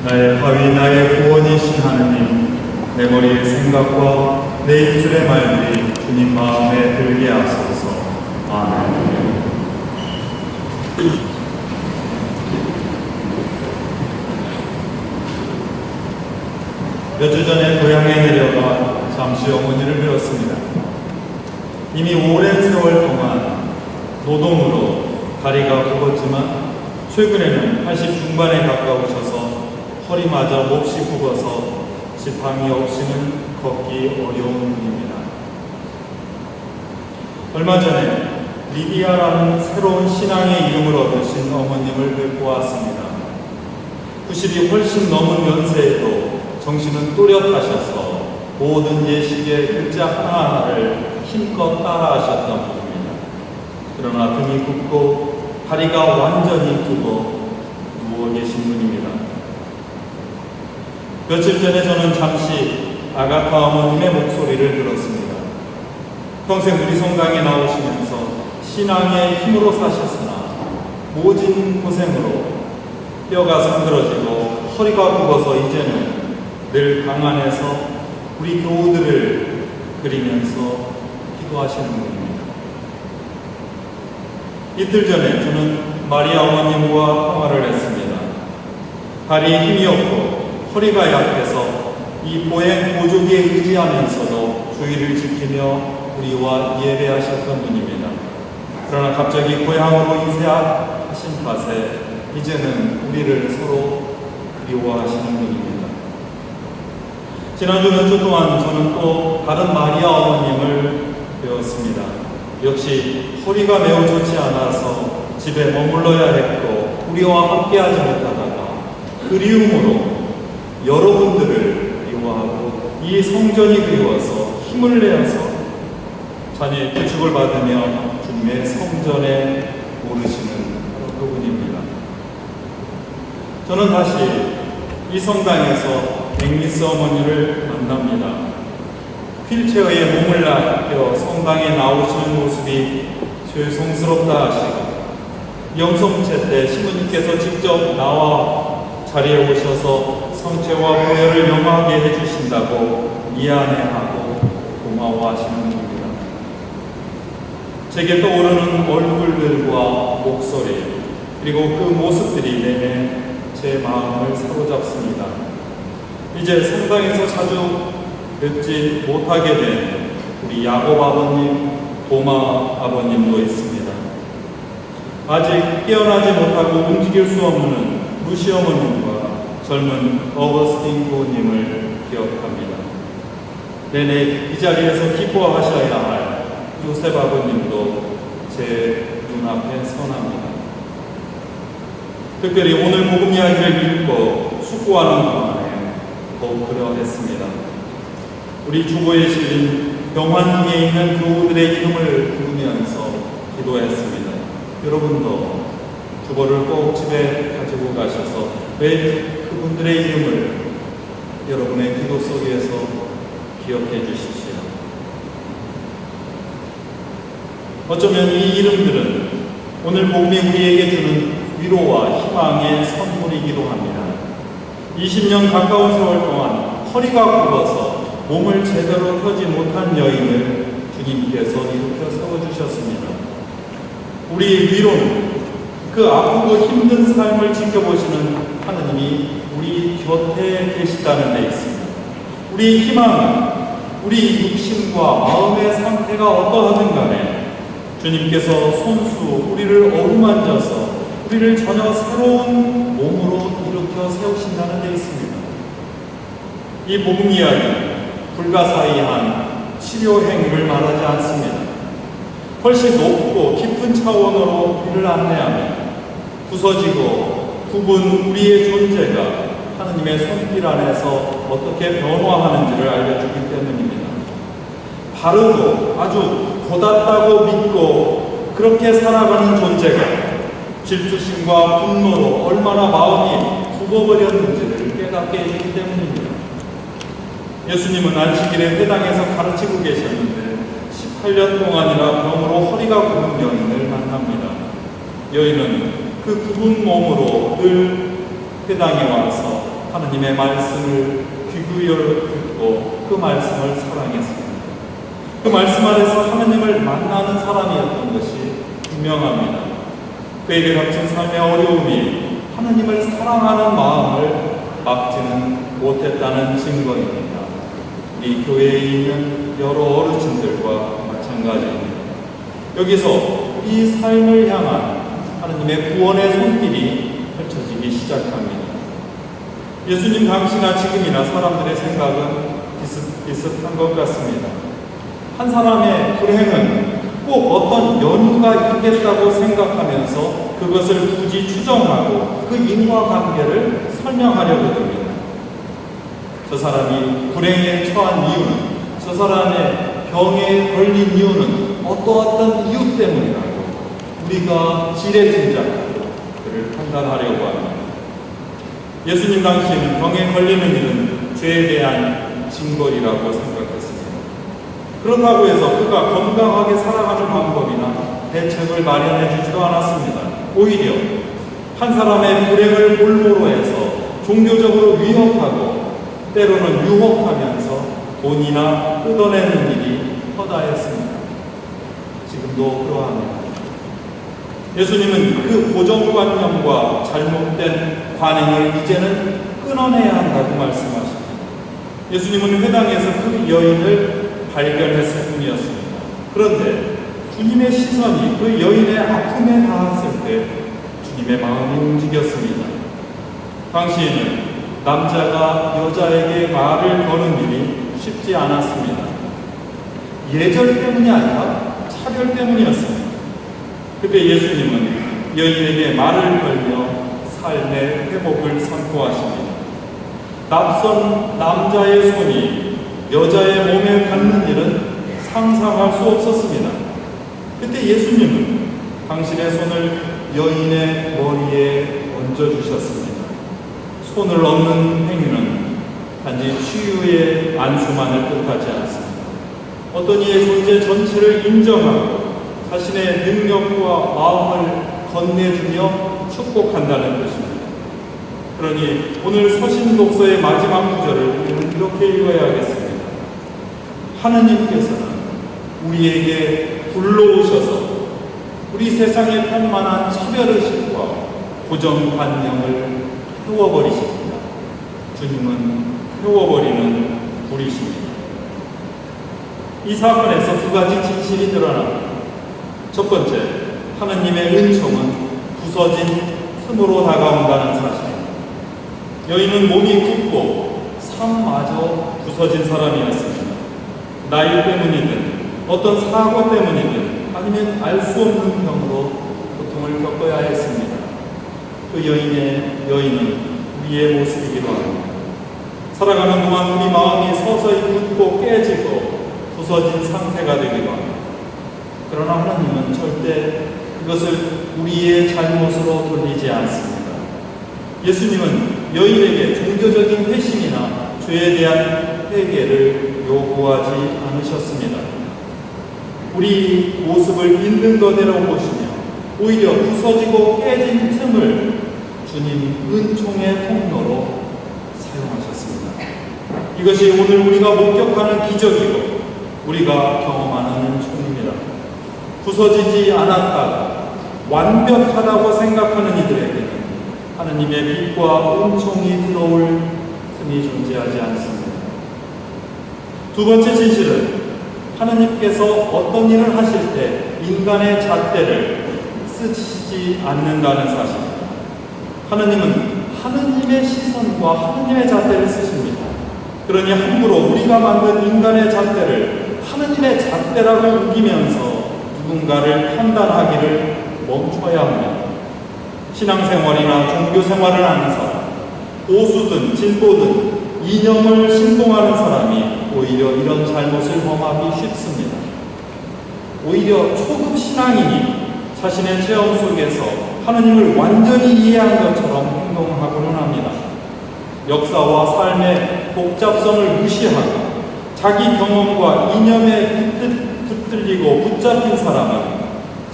나의 바위 나의 구원이신 하느님, 내 머리의 생각과 내 입술의 말들이 주님 마음에 들게 하소서. 아멘. 몇 주 전에 고향에 내려가 잠시 어머니를 뵈었습니다. 이미 오랜 세월 동안 노동으로 다리가 굽었지만 최근에는 80 중반에 가까우셔서 허리마저 몹시 굽어서 지팡이 없이는 걷기 어려운 분입니다. 얼마 전에 리디아라는 새로운 신앙의 이름을 얻으신 어머님을 뵙고 왔습니다. 90이 훨씬 넘은 연세에도 정신은 또렷하셔서 모든 예식의 글자 하나하나를 힘껏 따라하셨던 분입니다. 그러나 등이 굽고 다리가 완전히 굽어 누워 계신 분입니다. 며칠 전에 저는 잠시 아가타 어머님의 목소리를 들었습니다. 평생 우리 성당에 나오시면서 신앙의 힘으로 사셨으나 모진 고생으로 뼈가 상들어지고 허리가 굽어서 이제는 늘 방 안에서 우리 교우들을 그리면서 기도하시는 분입니다. 이틀 전에 저는 마리아 어머님과 통화를 했습니다. 다리에 힘이 없고 허리가 약해서 이 보행 보조기에 의지하면서도 주의를 지키며 우리와 예배하셨던 분입니다. 그러나 갑자기 고향으로 이사하신 탓에 이제는 우리를 서로 그리워하시는 분입니다. 지난주 몇 주 동안 저는 또 다른 마리아 어머님을 배웠습니다. 역시 허리가 매우 좋지 않아서 집에 머물러야 했고 우리와 함께하지 못하다가 그리움으로 여러분들을 그리워하고 이 성전이 그리워서 힘을 내어서 자녀의 구축을 받으며 주님의 성전에 오르시는 그분입니다. 저는 다시 이 성당에서 앵리스 어머니를 만납니다. 휠체어에 몸을 맡겨 성당에 나오시는 모습이 죄송스럽다 하시고 영성체 때 신부님께서 직접 나와 자리에 오셔서 성체와 보혈을 영하게 해주신다고 미안해하고 고마워하시는 분입니다. 제게 떠오르는 얼굴들과 목소리 그리고 그 모습들이 내내 제 마음을 사로잡습니다. 이제 성당에서 자주 뵙지 못하게 된 우리 야곱 아버님, 도마 아버님도 있습니다. 아직 깨어나지 못하고 움직일 수 없는 루시 어머님과 젊은 어거스틴 부모님을 기억합니다. 내내 이 자리에서 기뻐하셔야 할 요셉 아버님도 제 눈앞에 선합니다. 특별히 오늘 복음 이야기를 읽고 숙고하는 동안에 더욱 그러했습니다. 우리 주보에 실린 병환중에 있는 교우들의 이름을 부르면서 기도했습니다. 여러분도 주보를 꼭 집에 가지고 가셔서 왜 그분들의 이름을 여러분의 기도 속에서 기억해 주십시오. 어쩌면 이 이름들은 오늘 복음이 우리에게 주는 위로와 희망의 선물이기도 합니다. 20년 가까운 세월 동안 허리가 굽어서 몸을 제대로 펴지 못한 여인을 주님께서 일으켜 세워주셨습니다. 우리의 위로는 그 아프고 힘든 삶을 지켜보시는 하느님이 우리 곁에 계시다는 데 있습니다. 우리의 희망은 우리 육신과 마음의 상태가 어떠하든 간에 주님께서 손수 우리를 어루만져서 우리를 전혀 새로운 몸으로 일으켜 세우신다는 데 있습니다. 이 복음 이야기는 불가사의한 치료 행위를 말하지 않습니다. 훨씬 높고 깊은 차원으로 우리를 안내하며 부서지고 굽은 우리의 존재가 하느님의 손길 안에서 어떻게 변화하는지를 알려주기 때문입니다. 바르고 아주 고dat다고 믿고 그렇게 살아가는 존재가 질투심과 분노로 얼마나 마음이 굽어버렸는지를 깨닫게 되기 때문입니다. 예수님은 안식일에 회당에서 가르치고 계셨는데 18년 동안이나 병으로 허리가 굽은 여인을 만납니다. 여인은 그 굽은 몸으로 늘 회당에 와서 하나님의 말씀을 귀 기울여 듣고 그 말씀을 사랑했습니다. 그 말씀 안에서 하나님을 만나는 사람이었던 것이 분명합니다. 그에게 닥친 삶의 어려움이 하나님을 사랑하는 마음을 막지는 못했다는 증거입니다. 이 교회에 있는 여러 어르신들과 마찬가지입니다. 여기서 이 삶을 향한 하나님의 구원의 손길이 펼쳐지기 시작합니다. 예수님 당시나 지금이나 사람들의 생각은 비슷한 것 같습니다. 한 사람의 불행은 꼭 어떤 연유가 있겠다고 생각하면서 그것을 굳이 추정하고 그 인과관계를 설명하려고 듭니다. 저 사람이 불행에 처한 이유는, 저 사람의 병에 걸린 이유는 어떠한 이유 때문이라고 우리가 지레짐작으로 그를 판단하려고 합니다. 예수님 당시에는 병에 걸리는 일은 죄에 대한 징벌이라고 생각했습니다. 그렇다고 해서 그가 건강하게 살아가는 방법이나 대책을 마련해 주지도 않았습니다. 오히려 한 사람의 불행을 볼모로 해서 종교적으로 위협하고 때로는 유혹하면서 돈이나 뜯어내는 일이 허다했습니다. 지금도 그러합니다. 예수님은 그 고정관념과 잘못된 관행을 이제는 끊어내야 한다고 말씀하십니다. 예수님은 회당에서 그 여인을 발견했을 뿐이었습니다. 그런데 주님의 시선이 그 여인의 아픔에 닿았을 때 주님의 마음이 움직였습니다. 당시에는 남자가 여자에게 말을 거는 일이 쉽지 않았습니다. 예절 때문이 아니라 차별 때문이었습니다. 그때 예수님은 여인에게 말을 걸며 삶의 회복을 선포하십니다. 낯선 남자의 손이 여자의 몸에 닿는 일은 상상할 수 없었습니다. 그때 예수님은 당신의 손을 여인의 머리에 얹어주셨습니다. 손을 얹는 행위는 단지 치유의 안수만을 뜻하지 않습니다. 어떤 이의 존재 전체를 인정하고 자신의 능력과 마음을 건네주며 축복한다는 것입니다. 그러니 오늘 서신 독서의 마지막 구절을 우리는 이렇게 읽어야겠습니다. 하느님께서는 우리에게 불러오셔서 우리 세상에 편만한 차별의식과 고정관념을 태워버리십니다. 주님은 태워버리는 불이십니다. 이 사건에서 두 가지 진실이 드러납니다. 첫 번째, 하느님의 은총은 부서진 틈으로 다가온다는 사실입니다. 여인은 몸이 굽고 삶마저 부서진 사람이었습니다. 나이 때문이든 어떤 사고 때문이든 아니면 알 수 없는 병으로 고통을 겪어야 했습니다. 그 여인은 우리의 모습이기도 합니다. 살아가는 동안 우리 마음이 서서히 굳고 깨지고 부서진 상태가 되기도 합니다. 그러나 하나님은 절대 그것을 우리의 잘못으로 돌리지 않습니다. 예수님은 여인에게 종교적인 회심이나 죄에 대한 회개를 요구하지 않으셨습니다. 우리 모습을 있는 그대로 보시며 오히려 부서지고 깨진 틈을 주님 은총의 통로로 사용하셨습니다. 이것이 오늘 우리가 목격하는 기적이고 우리가 경험하는 은총입니다. 부서지지 않았다가 완벽하다고 생각하는 이들에게는 하느님의 빛과 은총이 들어올 틈이 존재하지 않습니다. 두 번째 진실은 하느님께서 어떤 일을 하실 때 인간의 잣대를 쓰시지 않는다는 사실입니다. 하느님은 하느님의 시선과 하느님의 잣대를 쓰십니다. 그러니 함부로 우리가 만든 인간의 잣대를 하느님의 잣대라고 우기면서 누군가를 판단하기를 멈춰야 합니다. 신앙생활이나 종교생활을 하는 사람, 보수든 진보든 이념을 신봉하는 사람이 오히려 이런 잘못을 범하기 쉽습니다. 오히려 초급 신앙인이 자신의 체험 속에서 하느님을 완전히 이해한 것처럼 행동하고는 합니다. 역사와 삶의 복잡성을 무시하고 자기 경험과 이념에 붙들리고 붙잡힌 사람은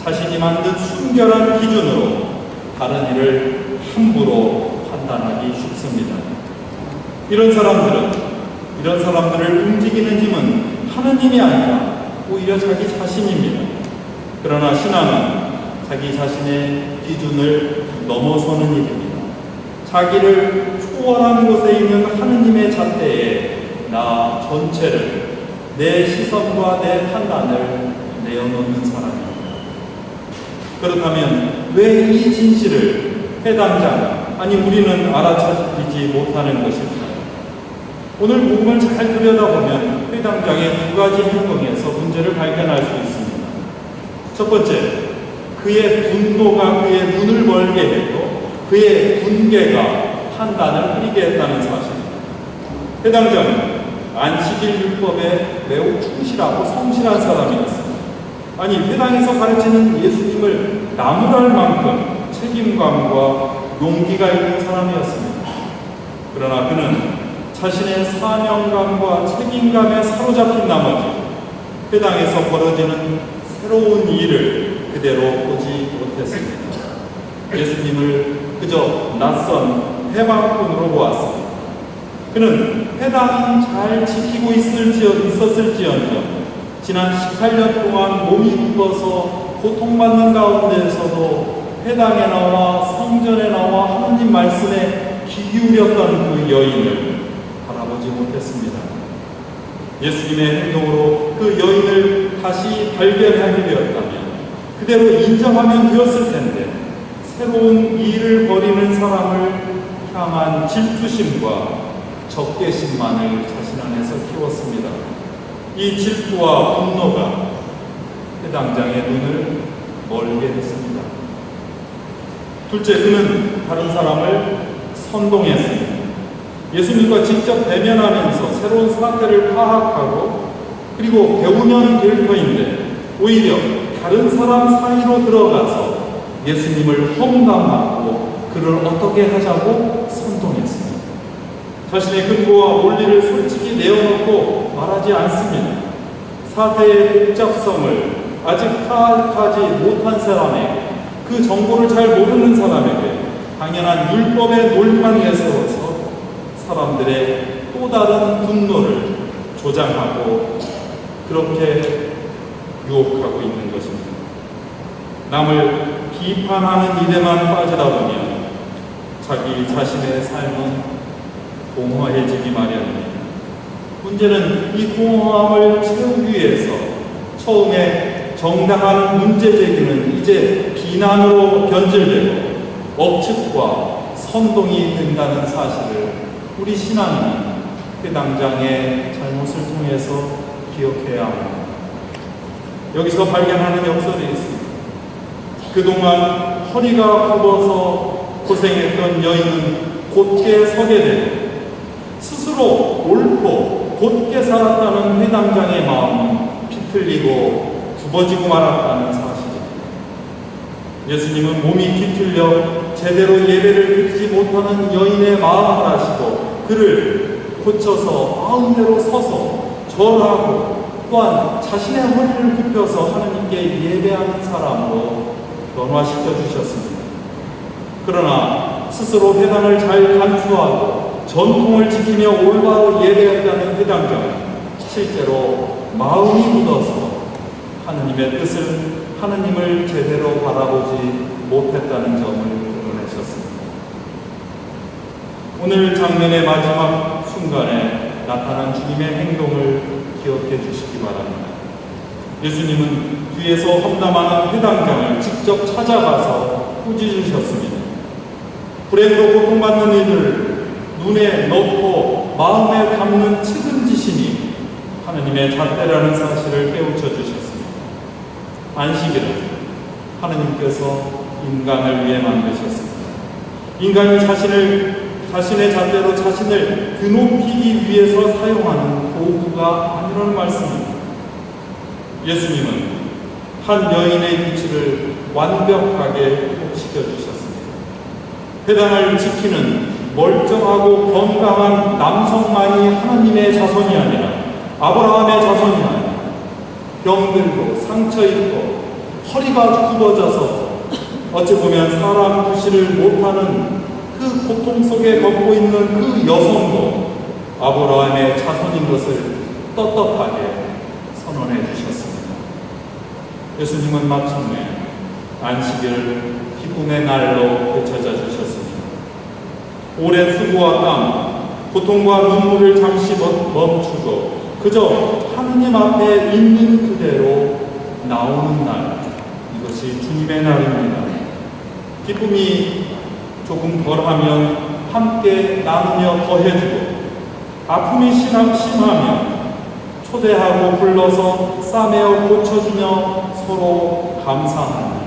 자신이 만든 순결한 기준으로 다른 일을 함부로 판단하기 쉽습니다. 이런 사람들을 움직이는 힘은 하느님이 아니라 오히려 자기 자신입니다. 그러나 신앙은 자기 자신의 기준을 넘어서는 일입니다. 자기를 초월한 곳에 있는 하느님의 잣대에 나 전체를, 내 시선과 내 판단을 내어놓는 사람입니다. 그렇다면 왜 이 진실을 해당자가, 아니 우리는 알아차리지 못하는 것일까요? 오늘 복음을 잘 들여다보면 회당장의 두 가지 행동에서 문제를 발견할 수 있습니다. 첫 번째, 그의 분노가 그의 눈을 멀게 했고 그의 분개가 판단을 흐리게 했다는 사실입니다. 회당장은 안식일 율법에 매우 충실하고 성실한 사람이었습니다. 아니, 회당에서 가르치는 예수님을 나무랄 만큼 책임감과 용기가 있는 사람이었습니다. 그러나 그는 자신의 사명감과 책임감에 사로잡힌 나머지 회당에서 벌어지는 새로운 일을 그대로 보지 못했습니다. 예수님을 그저 낯선 해방꾼으로 보았습니다. 그는 회당이 잘 지키고 있었을지언정 지난 18년 동안 몸이 굽어서 고통받는 가운데에서도 회당에 나와 성전에 나와 하나님 말씀에 귀 기울였던 그 여인을 바라보지 못했습니다. 예수님의 행동으로 그 여인을 다시 발견하게 되었다면, 그대로 인정하면 되었을 텐데, 새로운 일을 벌이는 사람을 향한 질투심과 적개심만을 자신 안에서 키웠습니다. 이 질투와 분노가 회당장의 눈을 멀게 했습니다. 둘째, 그는 다른 사람을 선동했습니다. 예수님과 직접 대면하면서 새로운 사태를 파악하고 그리고 배우면 될 터인데 오히려 다른 사람 사이로 들어가서 예수님을 험담하고 그를 어떻게 하자고 선동했습니다. 자신의 근거와 원리를 솔직히 내어놓고 말하지 않습니다. 사태의 복잡성을 아직 파악하지 못한 사람에게, 그 정보를 잘 모르는 사람에게 당연한 율법의 논리만 내세워서 사람들의 또 다른 분노를 조장하고 그렇게 유혹하고 있는 것입니다. 남을 비판하는 일에만 빠지다 보면 자기 자신의 삶은 공허해지기 마련입니다. 문제는 이 공허함을 채우기 위해서 처음에 정당한 문제 제기는 이제 비난으로 변질되고 억측과 선동이 된다는 사실을 우리 신앙인이 회당장의 잘못을 통해서 기억해야 합니다. 여기서 발견하는 역설이 있습니다. 그동안 허리가 굽어서 고생했던 여인은 곧게 서게 되고 스스로 옳고 곧게 살았다는 회당장의 마음은 비틀리고 굽어지고 말았다는 사실입니다. 예수님은 몸이 뒤틀려 제대로 예배를 드리지 못하는 여인의 마음을 아시고 그를 고쳐서 마음대로 서서 절하고 또한 자신의 허리를 굽혀서 하나님께 예배하는 사람으로 변화시켜 주셨습니다. 그러나 스스로 회당을 잘 간수하고 전통을 지키며 올바로 예배했다는 회당장은 실제로 마음이 굳어서 하느님의 뜻을, 하느님을 제대로 바라보지 못했다는 점을 드러내셨습니다. 오늘 장면의 마지막 순간에 나타난 주님의 행동을 기억해 주시기 바랍니다. 예수님은 뒤에서 험담하는 회당장을 직접 찾아가서 꾸짖으셨습니다. 불행으로 고통받는 이들을 눈에 넣고 마음에 담는 측은지심이 하느님의 잣대라는 사실을 깨우쳐 주셨습니다. 안식일은 하느님께서 인간을 위해 만드셨습니다. 인간이 자신의 잣대로 자신을 드높이기 위해서 사용하는 도구가 아니라는 말씀입니다. 예수님은 한 여인의 위치를 완벽하게 회복시켜 주셨습니다. 회당을 지키는 멀쩡하고 건강한 남성만이 하나님의 자손이 아니라 아브라함의 자손이 아니라 병들고 상처입고 허리가 굽어져서 어찌 보면 사람 구실을 못하는 그 고통 속에 걷고 있는 그 여성도 아브라함의 자손인 것을 떳떳하게 선언해 주셨습니다. 예수님은 마침내 안식일 기쁨의 날로 되찾아 주셨습니다. 오랜 수고와 땀, 고통과 눈물을 잠시 멈추고 그저 하느님 앞에 있는 그대로 나오는 날, 이것이 주님의 날입니다. 기쁨이 조금 덜하면 함께 나누며 더해주고, 아픔이 심하면 초대하고 불러서 싸매어 고쳐주며 서로 감사하는,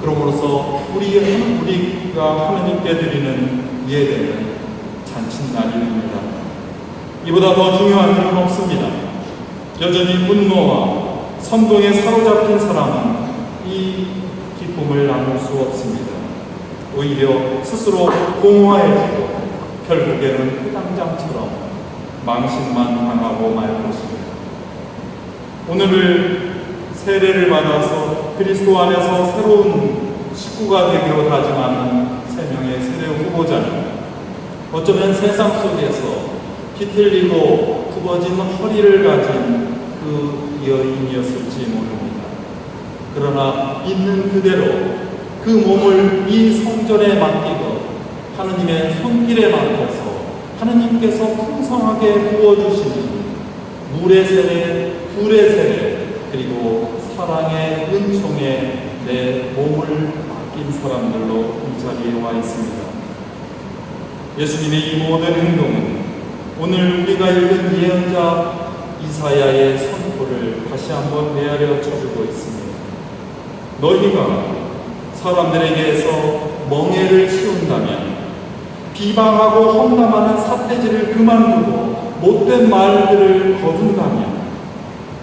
그러므로서 우리가 하느님께 드리는 예배는 잔칫날입니다. 이보다 더 중요한 일은 없습니다. 여전히 분노와 선동에 사로잡힌 사람은 이 기쁨을 나눌 수 없습니다. 오히려 스스로 공허해지고 결국에는 회당장처럼 망신만 당하고 말 것입니다. 오늘을 세례를 받아서 그리스도 안에서 새로운 식구가 되기로 다짐하는 3명의 세례 후보자는 어쩌면 세상 속에서 비틀리고 굽어진 허리를 가진 그 여인이었을지 모릅니다. 그러나 있는 그대로 그 몸을 이 성전에 맡기고 하느님의 손길에 맡겨서 하느님께서 풍성하게 부어주시는 물의 세례, 불의 세례, 그리고 사랑의 은총에 내 몸을 맡긴 사람들로 이 자리에 와 있습니다. 예수님의 이 모든 행동은 오늘 우리가 읽은 예언자 이사야의 선포를 다시 한번 메아려 쳐주고 있습니다. 너희가 사람들에게서 멍에를 치운다면, 비방하고 험담하는 삿대질을 그만두고 못된 말들을 거둔다면,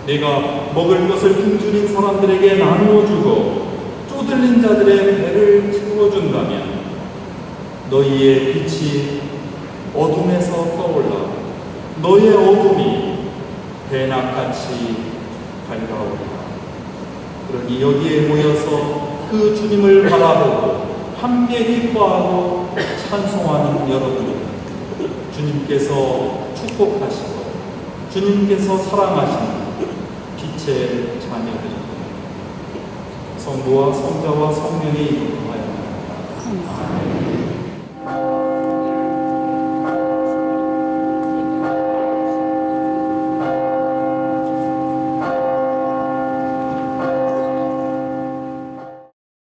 내가 먹을 것을 굶주린 사람들에게 나누어주고 쪼들린 자들의 배를 채워준다면, 너희의 빛이 어둠에서 떠올라 너희의 어둠이 대낮같이 밝아오리라. 그러니 여기에 모여서 그 주님을 바라보고 함께 기뻐하고 찬송하는 여러분, 주님께서 축복하시고 주님께서 사랑하시는 빛의 자녀들입니다. 성부와 성자와 성령의 이름으로